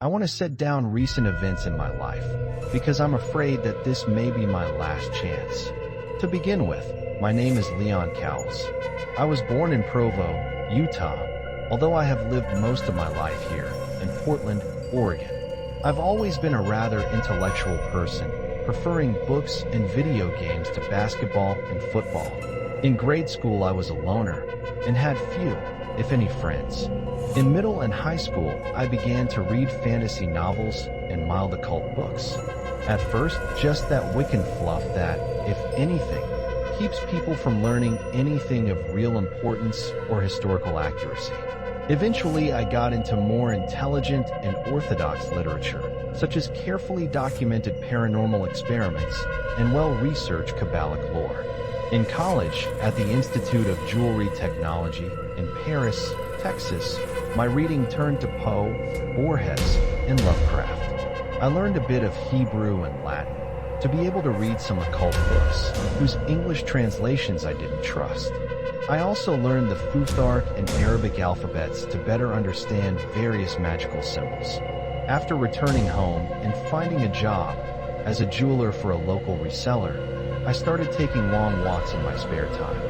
I want to set down recent events in my life, because I'm afraid that this may be my last chance. To begin with, my name is Leon Cowles. I was born in Provo, Utah, although I have lived most of my life here, in Portland, Oregon. I've always been a rather intellectual person, preferring books and video games to basketball and football. In grade school, I was a loner, and had few, if any, friends. In middle and high school, I began to read fantasy novels and mild occult books. At first, just that Wiccan fluff that, if anything, keeps people from learning anything of real importance or historical accuracy. Eventually, I got into more intelligent and orthodox literature, such as carefully documented paranormal experiments and well-researched Kabbalic lore. In college, at the Institute of Jewelry Technology in Paris, Texas, my reading turned to Poe, Borges, and Lovecraft. I learned a bit of Hebrew and Latin to be able to read some occult books, whose English translations I didn't trust. I also learned the Futhark and Arabic alphabets to better understand various magical symbols. After returning home and finding a job as a jeweler for a local reseller, I started taking long walks in my spare time.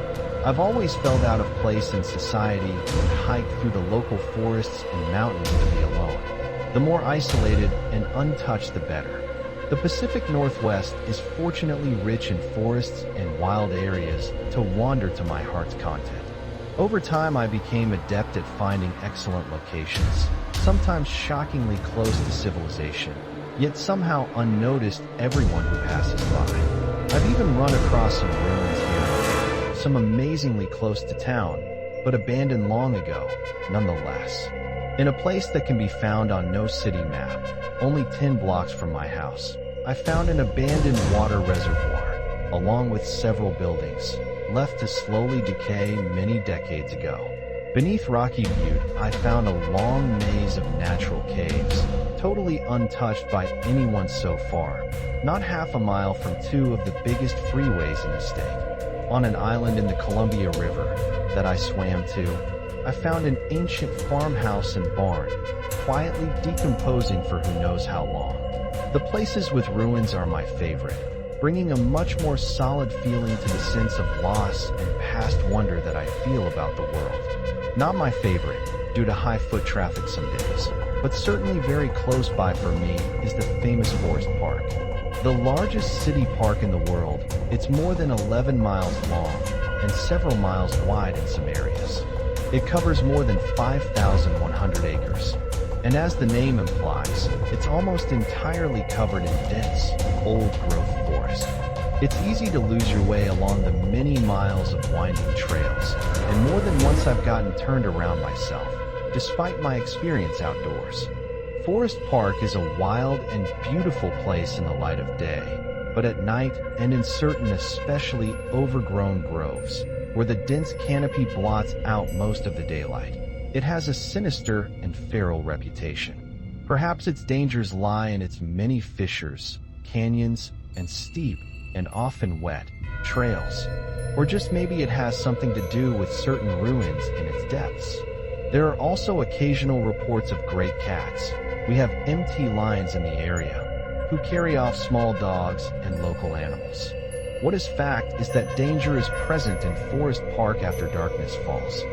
I've always felt out of place in society and hiked through the local forests and mountains to be alone. The more isolated and untouched, the better. The Pacific Northwest is fortunately rich in forests and wild areas to wander to my heart's content. Over time, I became adept at finding excellent locations, sometimes shockingly close to civilization, yet somehow unnoticed everyone who passes by. I've even run across some ruins here and there, some amazingly close to town, but abandoned long ago, nonetheless. In a place that can be found on no city map, only 10 blocks from my house, I found an abandoned water reservoir, along with several buildings, left to slowly decay many decades ago. Beneath Rocky Butte, I found a long maze of natural caves, totally untouched by anyone so far, not half a mile from two of the biggest freeways in the state. On an island in the Columbia River that I swam to, I found an ancient farmhouse and barn, quietly decomposing for who knows how long. The places with ruins are my favorite, bringing a much more solid feeling to the sense of loss and past wonder that I feel about the world. Not my favorite, due to high foot traffic some days, but certainly very close by for me is the famous Forest Park. The largest city park in the world, it's more than 11 miles long and several miles wide in some areas. It covers more than 5,100 acres. And as the name implies, it's almost entirely covered in dense, old-growth forest. It's easy to lose your way along the many miles of winding trails, and more than once I've gotten turned around myself, despite my experience outdoors. Forest Park is a wild and beautiful place in the light of day, but at night and in certain especially overgrown groves, where the dense canopy blots out most of the daylight, it has a sinister and feral reputation. Perhaps its dangers lie in its many fissures, canyons, and steep, and often wet, trails. Or just maybe it has something to do with certain ruins in its depths. There are also occasional reports of great cats. We have MT lions in the area, who carry off small dogs and local animals. What is fact is that danger is present in Forest Park after darkness falls.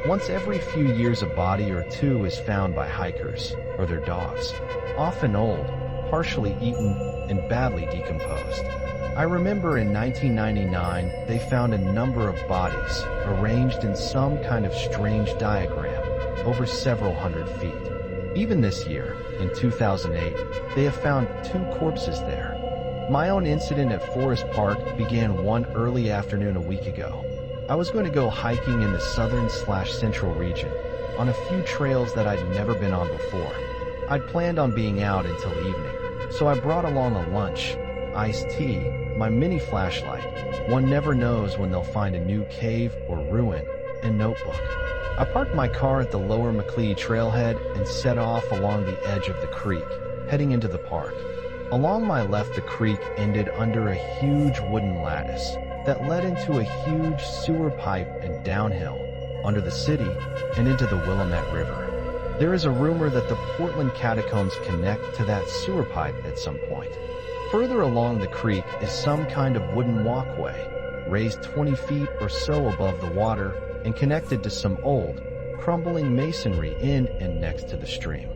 Once every few years a body or two is found by hikers or their dogs, often old, partially eaten, and badly decomposed. I remember in 1999 they found a number of bodies arranged in some kind of strange diagram over several hundred feet. Even this year, in 2008, they have found 2 corpses there. My own incident at Forest Park began one early afternoon a week ago. I was going to go hiking in the southern/central region on a few trails that I'd never been on before. I'd planned on being out until evening, so I brought along a lunch, iced tea, my mini flashlight. One never knows when they'll find a new cave or ruin, and notebook. I parked my car at the lower McLeod trailhead and set off along the edge of the creek, heading into the park. Along my left, the creek ended under a huge wooden lattice that led into a huge sewer pipe and downhill, under the city, and into the Willamette River. There is a rumor that the Portland catacombs connect to that sewer pipe at some point. Further along the creek is some kind of wooden walkway, raised 20 feet or so above the water and connected to some old, crumbling masonry in and next to the stream.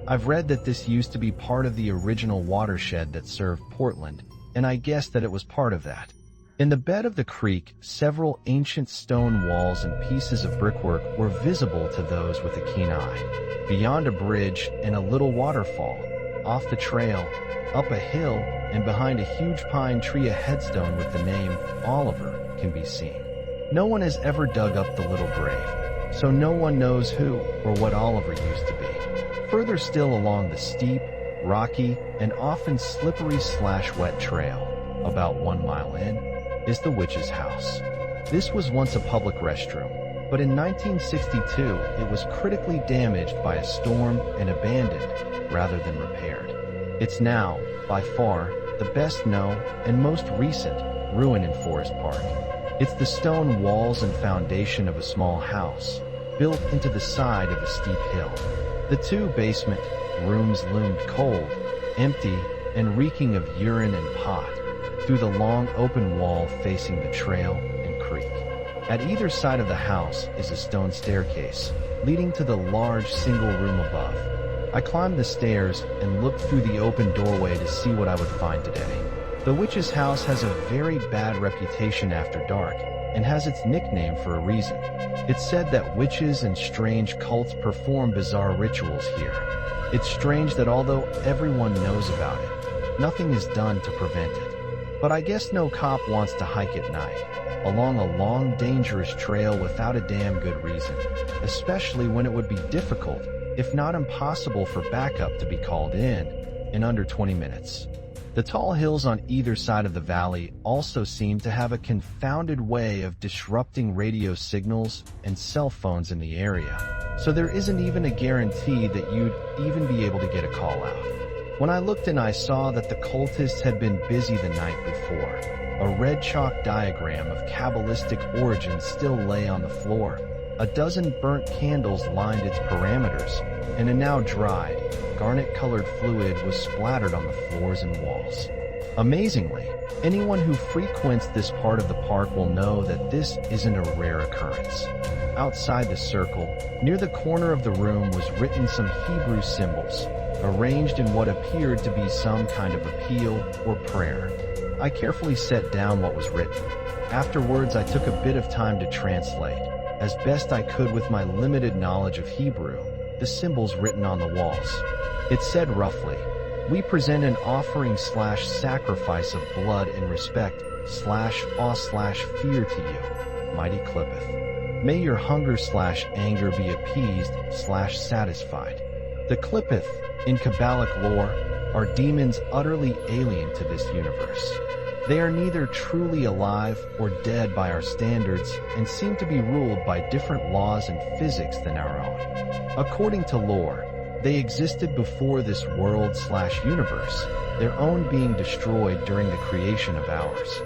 I've read that this used to be part of the original watershed that served Portland, and I guess that it was part of that. In the bed of the creek, several ancient stone walls and pieces of brickwork were visible to those with a keen eye. Beyond a bridge and a little waterfall, off the trail, up a hill, and behind a huge pine tree, a headstone with the name Oliver can be seen. No one has ever dug up the little grave, so no one knows who or what Oliver used to be. Further still along the steep, rocky, and often slippery/wet trail, about 1 mile in, is the witch's house. This was once a public restroom, but in 1962 it was critically damaged by a storm and abandoned rather than repaired. It's now, by far, the best known and most recent ruin in Forest Park. It's the stone walls and foundation of a small house, built into the side of a steep hill. The 2 basement rooms loomed cold, empty, and reeking of urine and pot, through the long open wall facing the trail and creek. At either side of the house is a stone staircase, leading to the large single room above. I climbed the stairs and looked through the open doorway to see what I would find today. The witch's house has a very bad reputation after dark, and has its nickname for a reason. It's said that witches and strange cults perform bizarre rituals here. It's strange that although everyone knows about it, nothing is done to prevent it. But I guess no cop wants to hike at night, along a long, dangerous trail without a damn good reason, especially when it would be difficult, if not impossible, for backup to be called in under 20 minutes. The tall hills on either side of the valley also seem to have a confounded way of disrupting radio signals and cell phones in the area, so there isn't even a guarantee that you'd even be able to get a call out. When I looked in, I saw that the cultists had been busy the night before. A red chalk diagram of Kabbalistic origins still lay on the floor. A dozen burnt candles lined its parameters, and a now dried, garnet-colored fluid was splattered on the floors and walls. Amazingly, anyone who frequents this part of the park will know that this isn't a rare occurrence. Outside the circle, near the corner of the room, was written some Hebrew symbols, arranged in what appeared to be some kind of appeal or prayer. I carefully set down what was written. Afterwards, I took a bit of time to translate, as best I could with my limited knowledge of Hebrew, the symbols written on the walls. It said roughly, "We present an offering/sacrifice of blood in respect/awe/fear to you, mighty Clippeth. May your hunger/anger be appeased/satisfied." The Clippeth, in Kabbalic lore, are demons utterly alien to this universe. They are neither truly alive or dead by our standards and seem to be ruled by different laws and physics than our own. According to lore, they existed before this world/universe, their own being destroyed during the creation of ours.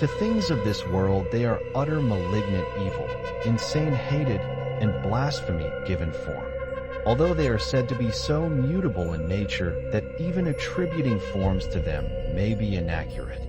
To things of this world, they are utter malignant evil, insane hated, and blasphemy given form. Although they are said to be so mutable in nature that even attributing forms to them may be inaccurate.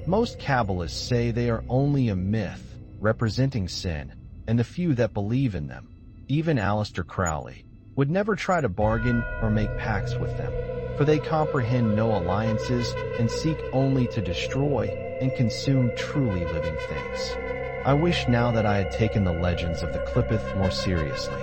Most Kabbalists say they are only a myth, representing sin, and the few that believe in them, even Aleister Crowley, would never try to bargain or make pacts with them, for they comprehend no alliances and seek only to destroy and consume truly living things. I wish now that I had taken the legends of the Clippeth more seriously,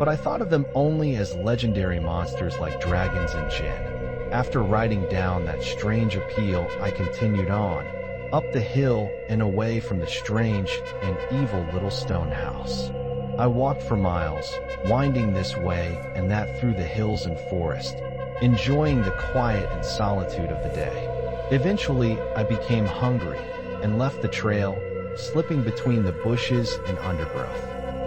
but I thought of them only as legendary monsters like dragons and jinn. After writing down that strange appeal, I continued on, up the hill and away from the strange and evil little stone house. I walked for miles, winding this way and that through the hills and forest, enjoying the quiet and solitude of the day. Eventually, I became hungry and left the trail, slipping between the bushes and undergrowth.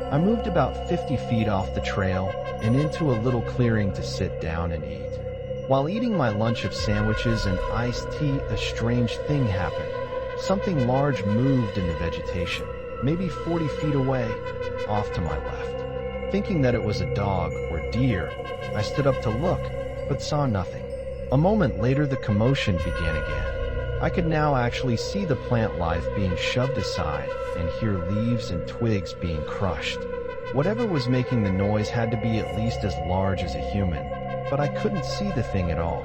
I moved about 50 feet off the trail and into a little clearing to sit down and eat. While eating my lunch of sandwiches and iced tea, a strange thing happened. Something large moved in the vegetation, maybe 40 feet away, off to my left. Thinking that it was a dog or deer, I stood up to look, but saw nothing. A moment later, the commotion began again. I could now actually see the plant life being shoved aside and hear leaves and twigs being crushed. Whatever was making the noise had to be at least as large as a human, but I couldn't see the thing at all.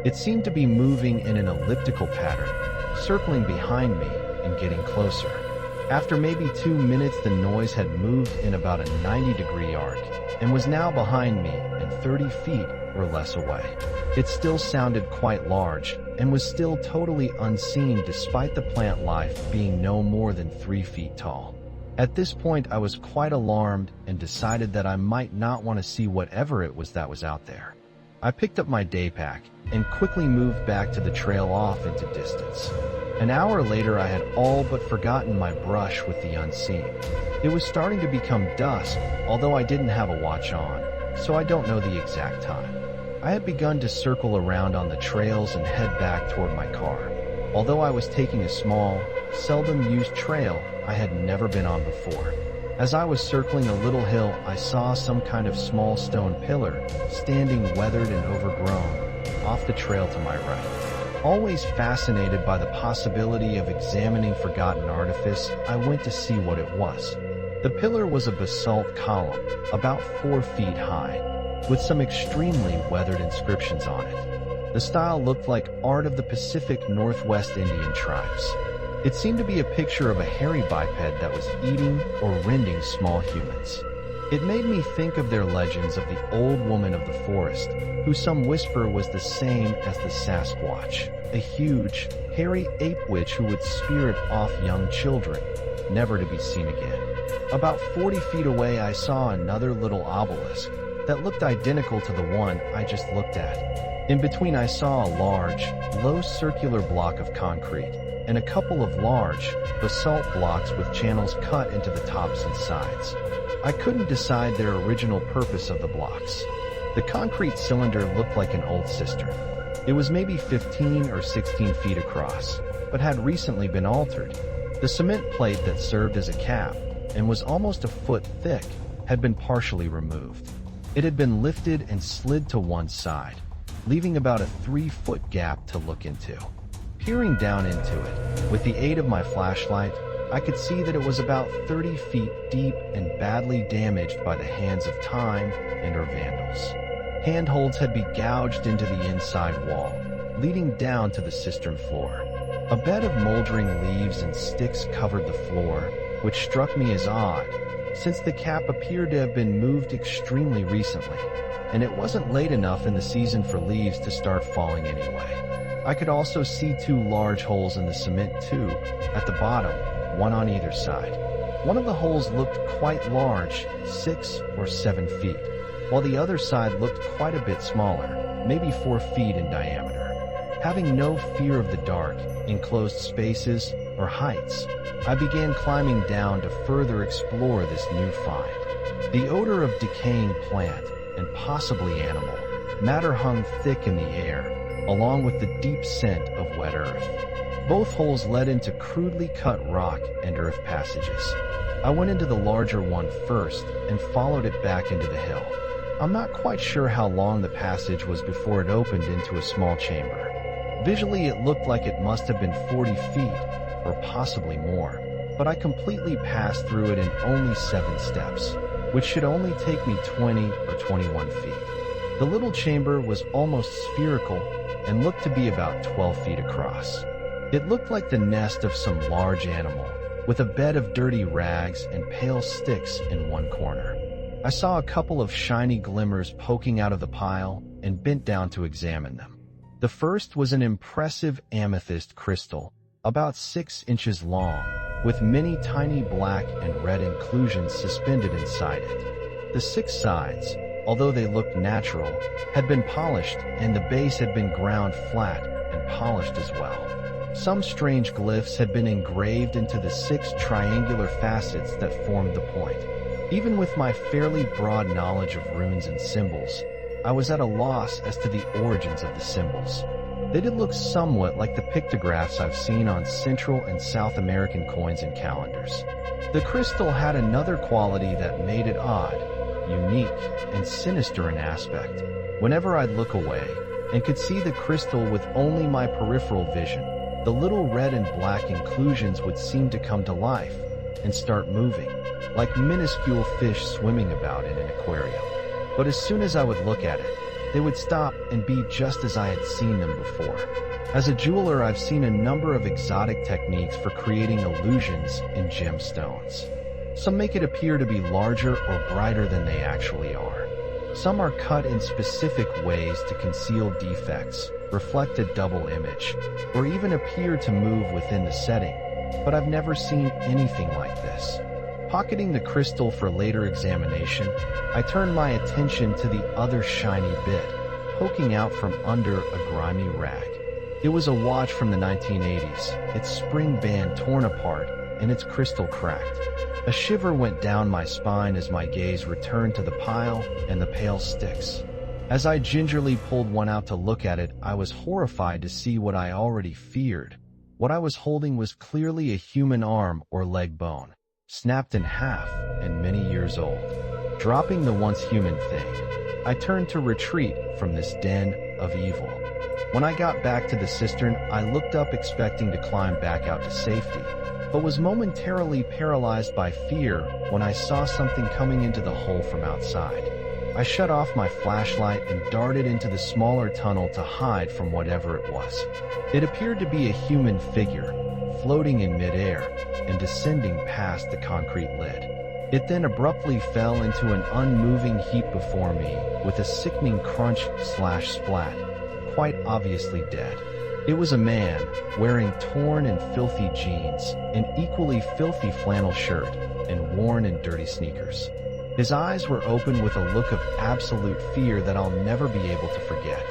It seemed to be moving in an elliptical pattern, circling behind me and getting closer. After maybe 2 minutes, the noise had moved in about a 90-degree arc and was now behind me and 30 feet or less away. It still sounded quite large and was still totally unseen despite the plant life being no more than 3 feet tall. At this point, I was quite alarmed and decided that I might not want to see whatever it was that was out there. I picked up my day pack and quickly moved back to the trail off into distance. An hour later, I had all but forgotten my brush with the unseen. It was starting to become dusk, although I didn't have a watch on, so I don't know the exact time. I had begun to circle around on the trails and head back toward my car. Although I was taking a small, seldom used trail I had never been on before. As I was circling a little hill, I saw some kind of small stone pillar, standing weathered and overgrown, off the trail to my right. Always fascinated by the possibility of examining forgotten artifice, I went to see what it was. The pillar was a basalt column, about 4 feet high, with some extremely weathered inscriptions on it. The style looked like art of the Pacific Northwest Indian tribes. It seemed to be a picture of a hairy biped that was eating or rending small humans. It made me think of their legends of the old woman of the forest, who some whisper was the same as the Sasquatch, a huge, hairy ape witch who would spirit off young children, never to be seen again. About 40 feet away, I saw another little obelisk that looked identical to the one I just looked at. In between, I saw a large, low circular block of concrete and a couple of large, basalt blocks with channels cut into the tops and sides. I couldn't decide their original purpose of the blocks. The concrete cylinder looked like an old cistern. It was maybe 15 or 16 feet across, but had recently been altered. The cement plate that served as a cap and was almost a foot thick had been partially removed. It had been lifted and slid to one side, leaving about a 3-foot gap to look into. Peering down into it, with the aid of my flashlight, I could see that it was about 30 feet deep and badly damaged by the hands of time and or vandals. Handholds had been gouged into the inside wall, leading down to the cistern floor. A bed of moldering leaves and sticks covered the floor, which struck me as odd, since the cap appeared to have been moved extremely recently, and it wasn't late enough in the season for leaves to start falling anyway. I could also see 2 large holes in the cement tube at the bottom, one on either side. One of the holes looked quite large, 6 or 7 feet, while the other side looked quite a bit smaller, maybe 4 feet in diameter. Having no fear of the dark, enclosed spaces, or heights, I began climbing down to further explore this new find. The odor of decaying plant, and possibly animal, matter hung thick in the air, along with the deep scent of wet earth. Both holes led into crudely cut rock and earth passages. I went into the larger one first and followed it back into the hill. I'm not quite sure how long the passage was before it opened into a small chamber. Visually, it looked like it must have been 40 feet, or possibly more, but I completely passed through it in only 7 steps, which should only take me 20 or 21 feet. The little chamber was almost spherical and looked to be about 12 feet across. It looked like the nest of some large animal, with a bed of dirty rags and pale sticks in one corner. I saw a couple of shiny glimmers poking out of the pile and bent down to examine them. The first was an impressive amethyst crystal, about 6 inches long, with many tiny black and red inclusions suspended inside it. The 6 sides, although they looked natural, had been polished, and the base had been ground flat and polished as well. Some strange glyphs had been engraved into the 6 triangular facets that formed the point. Even with my fairly broad knowledge of runes and symbols, I was at a loss as to the origins of the symbols. They did look somewhat like the pictographs I've seen on Central and South American coins and calendars. The crystal had another quality that made it odd. unique and sinister in aspect. Whenever I'd look away and could see the crystal with only my peripheral vision, the little red and black inclusions would seem to come to life and start moving, like minuscule fish swimming about in an aquarium. But as soon as I would look at it, they would stop and be just as I had seen them before. As a jeweler, I've seen a number of exotic techniques for creating illusions in gemstones. Some make it appear to be larger or brighter than they actually are. Some are cut in specific ways to conceal defects, reflect a double image, or even appear to move within the setting, but I've never seen anything like this. Pocketing the crystal for later examination, I turned my attention to the other shiny bit, poking out from under a grimy rag. It was a watch from the 1980s, its spring band torn apart and its crystal cracked. A shiver went down my spine as my gaze returned to the pile and the pale sticks. As I gingerly pulled one out to look at it, I was horrified to see what I already feared. What I was holding was clearly a human arm or leg bone, snapped in half and many years old. Dropping the once human thing, I turned to retreat from this den of evil. When I got back to the cistern, I looked up expecting to climb back out to safety, but was momentarily paralyzed by fear when I saw something coming into the hole from outside. I shut off my flashlight and darted into the smaller tunnel to hide from whatever it was. It appeared to be a human figure, floating in midair and descending past the concrete lid. It then abruptly fell into an unmoving heap before me with a sickening crunch/splat, quite obviously dead. It was a man, wearing torn and filthy jeans, an equally filthy flannel shirt, and worn and dirty sneakers. His eyes were open with a look of absolute fear that I'll never be able to forget.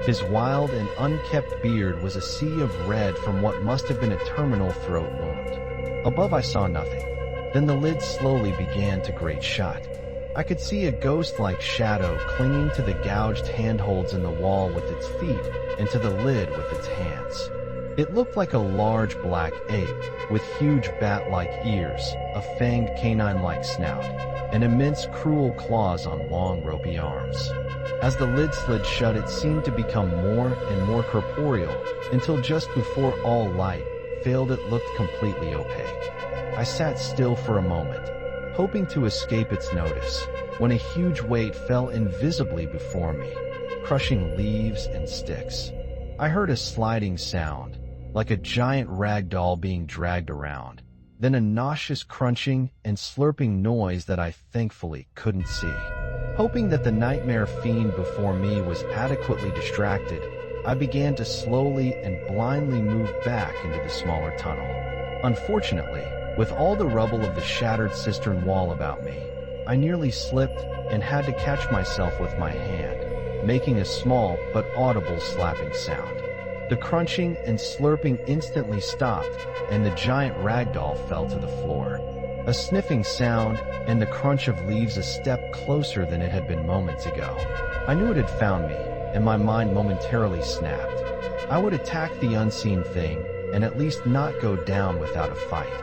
His wild and unkempt beard was a sea of red from what must have been a terminal throat wound. Above I saw nothing. Then the lid slowly began to grate shut. I could see a ghost-like shadow clinging to the gouged handholds in the wall with its feet and to the lid with its hands. It looked like a large black ape with huge bat-like ears, a fanged canine-like snout, and immense cruel claws on long ropey arms. As the lid slid shut, it seemed to become more and more corporeal until just before all light failed it looked completely opaque. I sat still for a moment, hoping to escape its notice, when a huge weight fell invisibly before me, crushing leaves and sticks. I heard a sliding sound, like a giant rag doll being dragged around, then a nauseous crunching and slurping noise that I thankfully couldn't see. Hoping that the nightmare fiend before me was adequately distracted, I began to slowly and blindly move back into the smaller tunnel. Unfortunately, with all the rubble of the shattered cistern wall about me, I nearly slipped and had to catch myself with my hand, making a small but audible slapping sound. The crunching and slurping instantly stopped, and the giant ragdoll fell to the floor. A sniffing sound and the crunch of leaves a step closer than it had been moments ago. I knew it had found me, and my mind momentarily snapped. I would attack the unseen thing and at least not go down without a fight.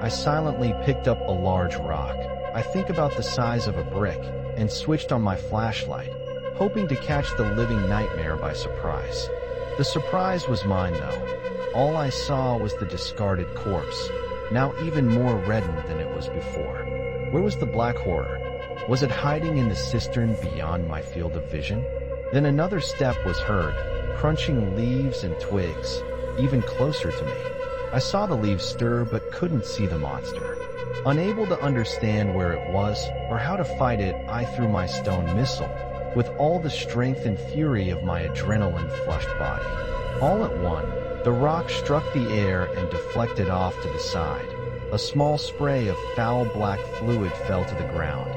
I silently picked up a large rock, I think about the size of a brick, and switched on my flashlight, hoping to catch the living nightmare by surprise. The surprise was mine, though. All I saw was the discarded corpse, now even more reddened than it was before. Where was the black horror? Was it hiding in the cistern beyond my field of vision? Then another step was heard, crunching leaves and twigs, even closer to me. I saw the leaves stir but couldn't see the monster. Unable to understand where it was or how to fight it, I threw my stone missile with all the strength and fury of my adrenaline-flushed body. All at once, the rock struck the air and deflected off to the side. A small spray of foul black fluid fell to the ground,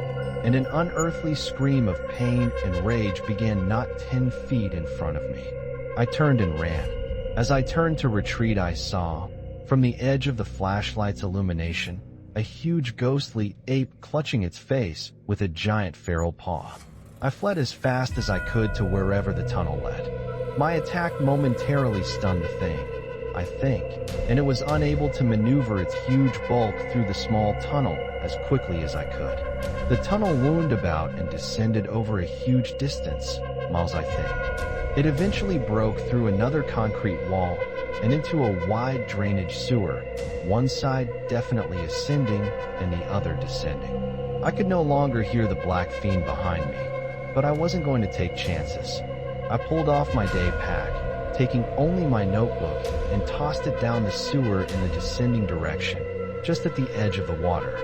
and an unearthly scream of pain and rage began not 10 feet in front of me. I turned and ran. As I turned to retreat, I saw, from the edge of the flashlight's illumination, a huge ghostly ape clutching its face with a giant feral paw. I fled as fast as I could to wherever the tunnel led. My attack momentarily stunned the thing. I think, and it was unable to maneuver its huge bulk through the small tunnel as quickly as I could. The tunnel wound about and descended over a huge distance, miles I think. It eventually broke through another concrete wall and into a wide drainage sewer, one side definitely ascending and the other descending. I could no longer hear the black fiend behind me, but I wasn't going to take chances. I pulled off my day pack, taking only my notebook, and tossed it down the sewer in the descending direction, just at the edge of the water.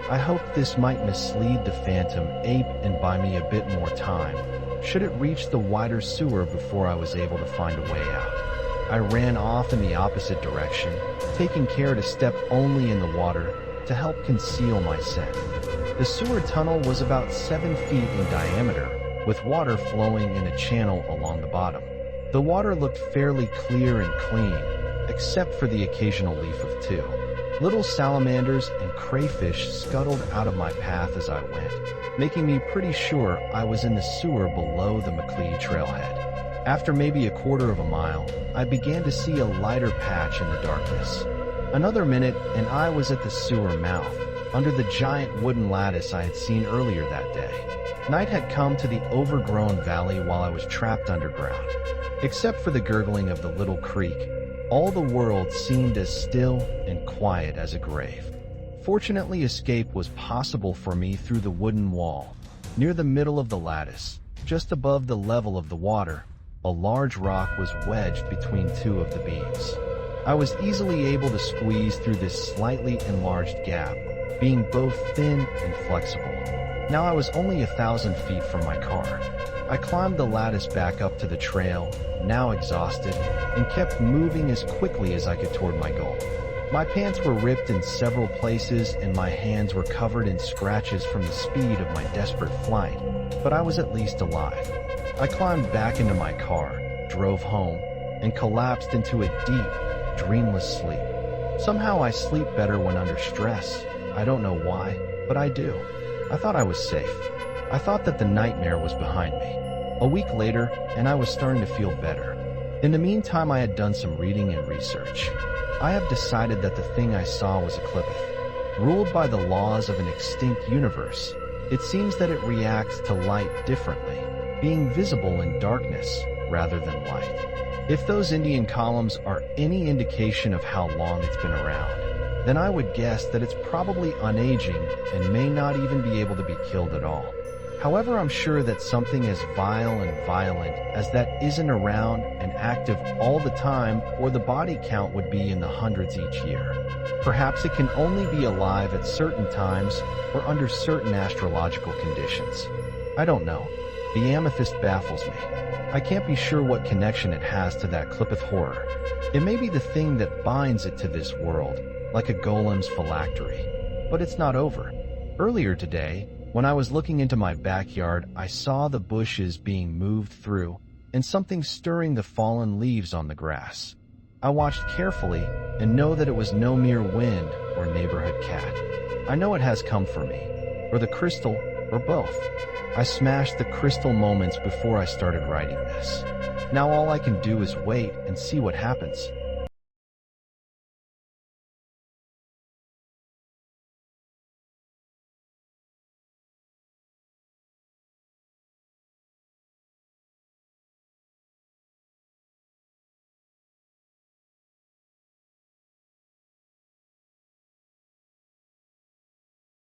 I hoped this might mislead the phantom ape and buy me a bit more time, should it reach the wider sewer before I was able to find a way out. I ran off in the opposite direction, taking care to step only in the water to help conceal my scent. The sewer tunnel was about 7 feet in diameter, with water flowing in a channel along the bottom. The water looked fairly clear and clean, except for the occasional leaf of two. Little salamanders and crayfish scuttled out of my path as I went, making me pretty sure I was in the sewer below the McLeod trailhead. After maybe a quarter of a mile, I began to see a lighter patch in the darkness. Another minute, and I was at the sewer mouth, under the giant wooden lattice I had seen earlier that day. Night had come to the overgrown valley while I was trapped underground. Except for the gurgling of the little creek, all the world seemed as still and quiet as a grave. Fortunately, escape was possible for me through the wooden wall. Near the middle of the lattice, just above the level of the water, a large rock was wedged between two of the beams. I was easily able to squeeze through this slightly enlarged gap, being both thin and flexible. Now I was only 1,000 feet from my car. I climbed the lattice back up to the trail, now exhausted, and kept moving as quickly as I could toward my goal. My pants were ripped in several places and my hands were covered in scratches from the speed of my desperate flight, but I was at least alive. I climbed back into my car, drove home, and collapsed into a deep, dreamless sleep. Somehow I sleep better when under stress. I don't know why, but I do. I thought I was safe. I thought that the nightmare was behind me. A week later, and I was starting to feel better. In the meantime, I had done some reading and research. I have decided that the thing I saw was a Clipith. Ruled by the laws of an extinct universe, it seems that it reacts to light differently, being visible in darkness rather than light. If those Indian columns are any indication of how long it's been around, then I would guess that it's probably unaging and may not even be able to be killed at all. However, I'm sure that something as vile and violent as that isn't around and active all the time, or the body count would be in the hundreds each year. Perhaps it can only be alive at certain times or under certain astrological conditions. I don't know. The amethyst baffles me. I can't be sure what connection it has to that Clipith horror. It may be the thing that binds it to this world, like a golem's phylactery. But it's not over. Earlier today, when I was looking into my backyard, I saw the bushes being moved through and something stirring the fallen leaves on the grass. I watched carefully and know that it was no mere wind or neighborhood cat. I know it has come for me, or the crystal, or both. I smashed the crystal moments before I started writing this. Now all I can do is wait and see what happens.